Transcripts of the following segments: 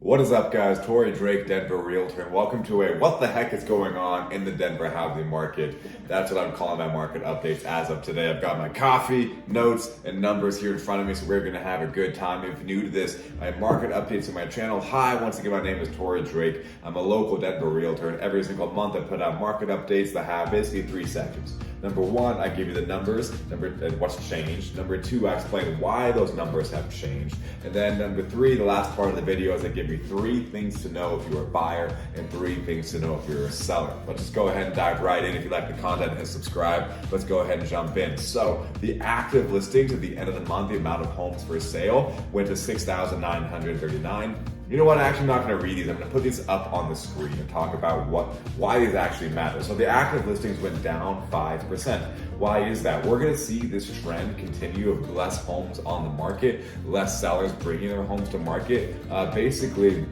What is up, guys? Torrey Drake, Denver Realtor, and welcome to a what the heck is going on in the Denver housing market. That's what I'm calling my market updates as of today. I've got my coffee, notes, and numbers here in front of me, so we're going to have a good time. If you're new to this, I have market updates on my channel. Hi, once again, my name is Torrey Drake. I'm a local Denver Realtor, and every single month I put out market updates that have basically 3 sections. Number 1, I give you the numbers, and what's changed. Number 2, I explain why those numbers have changed. And then number 3, the last part of the video is I give you 3 things to know if you're a buyer and 3 things to know if you're a seller. Let's just go ahead and dive right in. If you like the content and subscribe, let's go ahead and jump in. So the active listings at the end of the month, the amount of homes for sale went to 6,939. You know what, I'm not going to read these. I'm going to put these up on the screen and talk about why these actually matter. So the active listings went down 5%. Why is that? We're going to see this trend continue of less homes on the market, less sellers bringing their homes to market, basically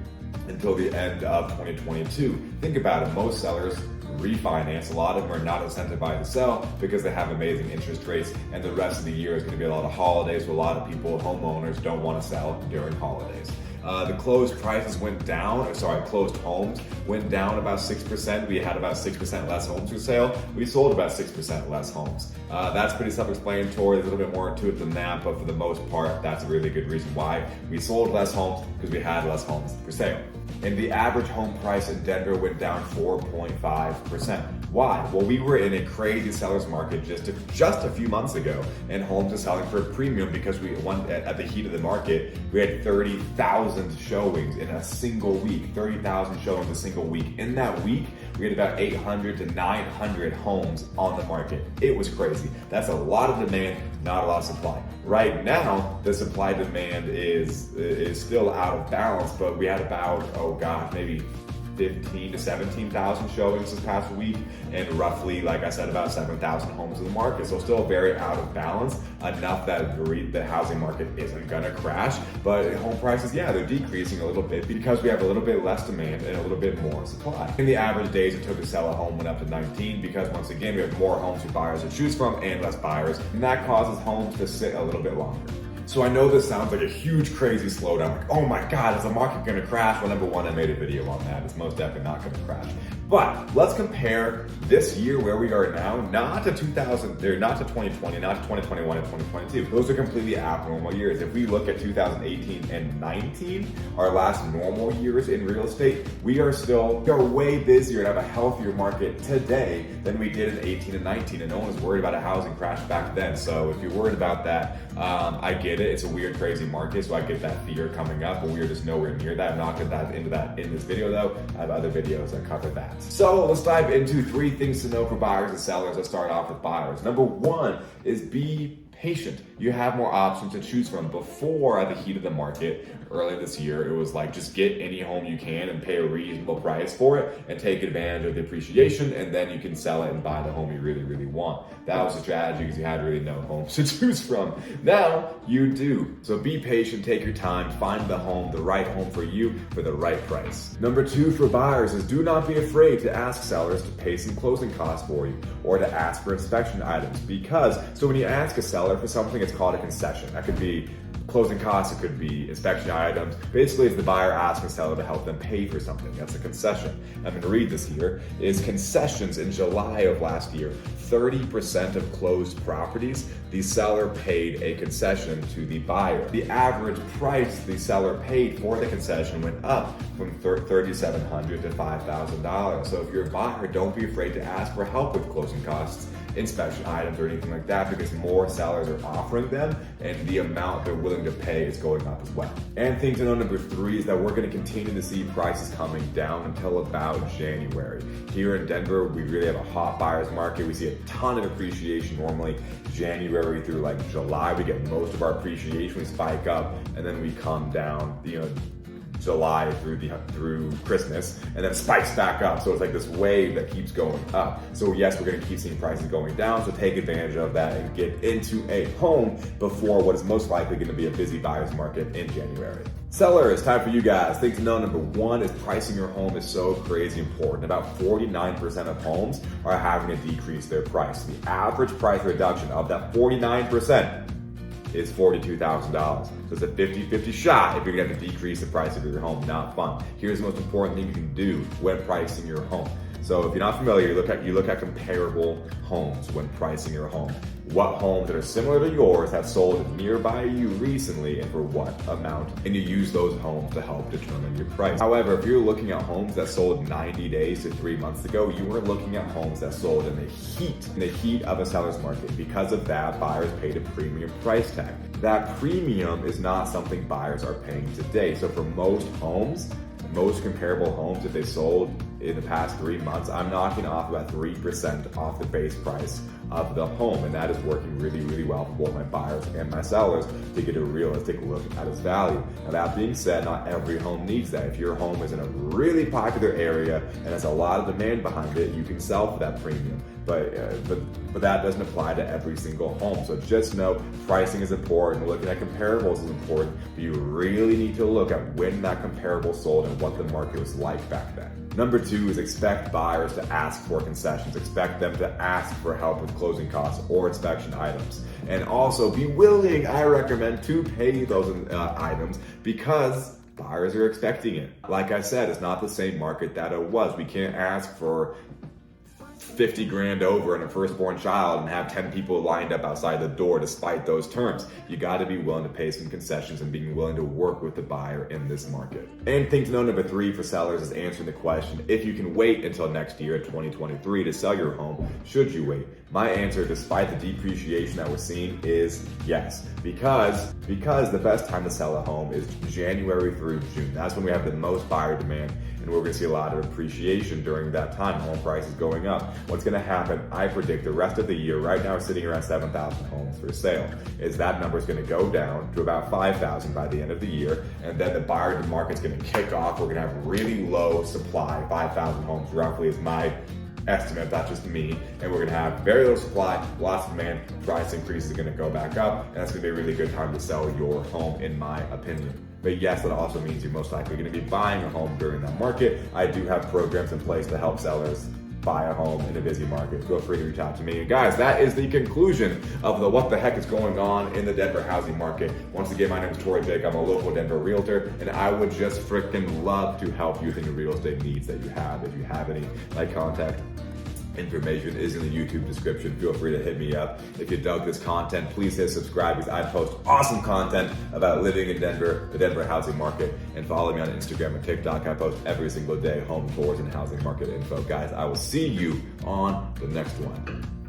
until the end of 2022. Think about it. Most sellers refinance. A lot of them are not incentivized to sell because they have amazing interest rates, and the rest of the year is going to be a lot of holidays, so a lot of people, homeowners, don't want to sell during holidays. The closed prices went down, closed homes went down about 6%. We had about 6% less homes for sale. We sold about 6% less homes. That's pretty self-explanatory. There's a little bit more to it than that, but for the most part, that's a really good reason why we sold less homes, because we had less homes for sale. And the average home price in Denver went down 4.5%. Why? Well, we were in a crazy seller's market just a few months ago, and homes are selling for a premium because at the heat of the market, we had 30,000 showings in a single week. 30,000 showings a single week. In that week, we had about 800 to 900 homes on the market. It was crazy. That's a lot of demand, not a lot of supply. Right now, the supply demand is still out of balance, but we had about, maybe 15 to 17,000 showings this past week, and roughly, like I said, about 7,000 homes in the market. So still very out of balance, enough that the housing market isn't gonna crash, but home prices, they're decreasing a little bit because we have a little bit less demand and a little bit more supply. In the average days it took to sell a home went up to 19 because, once again, we have more homes for buyers to choose from and less buyers, and that causes homes to sit a little bit longer. So I know this sounds like a huge, crazy slowdown. Like, oh my God, is the market gonna crash? Well, number 1, I made a video on that. It's most definitely not gonna crash. But let's compare this year where we are now, not to 2020, not to 2021 and 2022. Those are completely abnormal years. If we look at 2018 and 19, our last normal years in real estate, we are way busier and have a healthier market today than we did in 18 and 19. And no one was worried about a housing crash back then. So if you're worried about that, I get it. It's a weird, crazy market, so I get that fear coming up, but we are just nowhere near that. I'm not going to dive into that in this video, though. I have other videos that cover that. So let's dive into 3 things to know for buyers and sellers. Let's start off with buyers. Number 1 is be patient. You have more options to choose from. Before, at the heat of the market early this year, it was like, just get any home you can and pay a reasonable price for it and take advantage of the appreciation, and then you can sell it and buy the home you really, really want. That was the strategy because you had really no homes to choose from. Now you do. So be patient, take your time, find the right home for you for the right price. Number 2 for buyers is do not be afraid to ask sellers to pay some closing costs for you, or to ask for inspection items, because when you ask a seller for something, it's called a concession. That could be closing costs, it could be inspection items. Basically, it's the buyer asking the seller to help them pay for something. That's a concession. I'm going to read this here. Is concessions in July of last year, 30% of closed properties, the seller paid a concession to the buyer. The average price the seller paid for the concession went up from $3,700 to $5,000. So if you're a buyer, don't be afraid to ask for help with closing costs, inspection items, or anything like that, because more sellers are offering them and the amount they're willing to pay is going up as well. And thing to know, number 3, is that we're going to continue to see prices coming down until about January. Here in Denver, we really have a hot buyer's market. We see a ton of appreciation normally. January through July, we get most of our appreciation. We spike up and then we come down, July through Christmas, and then spikes back up. So it's like this wave that keeps going up. So yes, we're gonna keep seeing prices going down, so take advantage of that and get into a home before what is most likely gonna be a busy buyer's market in January. Sellers, time for you guys. Things to know, number 1 is pricing your home is so crazy important. About 49% of homes are having to decrease their price. The average price reduction of that 49% is $42,000. So it's a 50-50 shot if you're gonna have to decrease the price of your home. Not fun. Here's the most important thing you can do when pricing your home. So if you're not familiar, you look at comparable homes when pricing your home. What homes that are similar to yours have sold nearby you recently and for what amount, and you use those homes to help determine your price. However, if you're looking at homes that sold 90 days to 3 months ago, you are looking at homes that sold in the heat of a seller's market. Because of that, buyers paid a premium price tag. That premium is not something buyers are paying today. So for most homes, most comparable homes, if they sold in the past 3 months, I'm knocking off about 3% off the base price of the home. And that is working really, really well for both my buyers and my sellers to get a realistic look at its value. Now that being said, not every home needs that. If your home is in a really popular area and has a lot of demand behind it, you can sell for that premium. But that doesn't apply to every single home. So just know pricing is important, looking at comparables is important, but you really need to look at when that comparable sold and what the market was like back then. Number 2 is expect buyers to ask for concessions. Expect them to ask for help with closing costs or inspection items. And also be willing, I recommend, to pay those items because buyers are expecting it. Like I said, it's not the same market that it was. We can't ask for 50 grand over and a firstborn child and have 10 people lined up outside the door despite those terms. You got to be willing to pay some concessions and being willing to work with the buyer in this market. And thing to know, number 3 for sellers is answering the question, if you can wait until next year, 2023, to sell your home, should you wait? My answer, despite the depreciation that we're seeing, is yes. Because the best time to sell a home is January through June. That's when we have the most buyer demand, and we're going to see a lot of appreciation during that time. Home prices going up. What's going to happen, I predict the rest of the year, right now we're sitting around 7,000 homes for sale, is that number is going to go down to about 5,000 by the end of the year, and then the buyer market's going to kick off. We're going to have really low supply, 5,000 homes roughly is my estimate, that's just me, and we're going to have very little supply, lots of demand, price increases are going to go back up, and that's going to be a really good time to sell your home in my opinion. But yes, that also means you're most likely going to be buying a home during that market. I do have programs in place to help sellers buy a home in a busy market. Feel free to reach out to me. And guys, that is the conclusion of the what the heck is going on in the Denver housing market. Once again, my name is Torrey Drake. I'm a local Denver realtor, and I would just freaking love to help you with any real estate needs that you have. If you have any, my contact information is in the YouTube description. Feel free to hit me up. If you dug this content, please hit subscribe because I post awesome content about living in Denver, the Denver housing market, and follow me on Instagram and TikTok. I post every single day home tours and housing market info. Guys, I will see you on the next one.